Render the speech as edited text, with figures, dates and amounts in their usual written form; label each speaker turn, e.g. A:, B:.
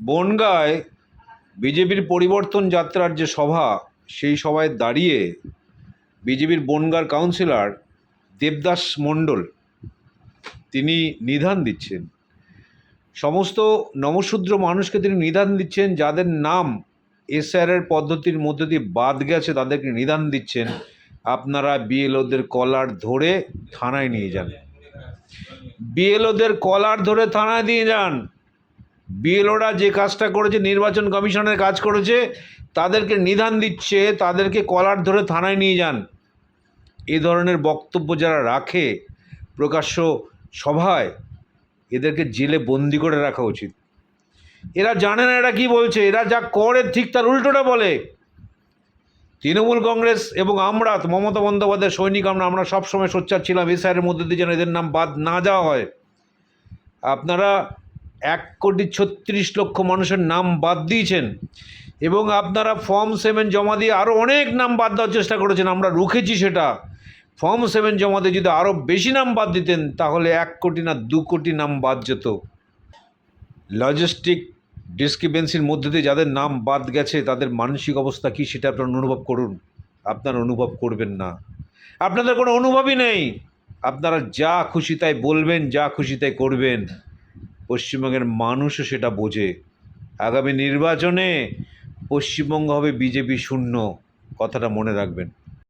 A: বনগাঁয় বিজেপির পরিবর্তন যাত্রার যে সভা, সেই সভায় দাঁড়িয়ে বিজেপির বনগাঁর কাউন্সিলর দেবদাস মণ্ডল তিনি নিদান দিচ্ছেন। সমস্ত নমশূদ্র মানুষকে তিনি নিদান দিচ্ছেন, যাদের নাম এসআরের পদ্ধতির মধ্যে দিয়ে বাদ গেছে তাদেরকে নিদান দিচ্ছেন। আপনারা বিএলওদের কলার ধরে থানায় নিয়ে যান, বিএলওদের কলার ধরে থানায় দিয়ে যান। বিএলওরা যে কাজটা করেছে, নির্বাচন কমিশনের কাজ করেছে, তাদেরকে নিদান দিচ্ছে, তাদেরকে কলার ধরে থানায় নিয়ে যান। এ ধরনের বক্তব্য যারা রাখে প্রকাশ্য সভায়, এদেরকে জেলে বন্দি করে রাখা উচিত। এরা জানে না এরা কি বলছে, এরা যা করে ঠিক তার উল্টোটা বলে। তৃণমূল কংগ্রেস এবং আমরা মমতা বন্দ্যোপাধ্যায়ের সৈনিক, আমরা সবসময় সোচ্চার ছিলাম এসআইয়ের মধ্যে দিয়ে যেন এদের নাম বাদ না যাওয়া হয়। আপনারা 1,36,00,000 মানুষের নাম বাদ দিয়েছেন এবং আপনারা ফর্ম 7 জমা দিয়ে আরও অনেক নাম বাদ দেওয়ার চেষ্টা করেছেন। আমরা রুখেছি সেটা। ফর্ম 7 জমা দিয়ে যদি আরও বেশি নাম বাদ দিতেন তাহলে 1 কোটি না 2 কোটি নাম বাদ যেত। লজিস্টিক ডিসক্রিপেন্সির মধ্যে দিয়ে যাদের নাম বাদ গেছে তাদের মানসিক অবস্থা কী সেটা আপনারা অনুভব করুন। আপনারা অনুভব করবেন না, আপনাদের কোনো অনুভবই নেই। আপনারা যা খুশি তাই বলবেন, যা খুশি তাই করবেন। পশ্চিমবঙ্গের মানুষও সেটা বোঝে। আগামী নির্বাচনে পশ্চিমবঙ্গ হবে বিজেপি শূন্য, কথাটা মনে রাখবেন।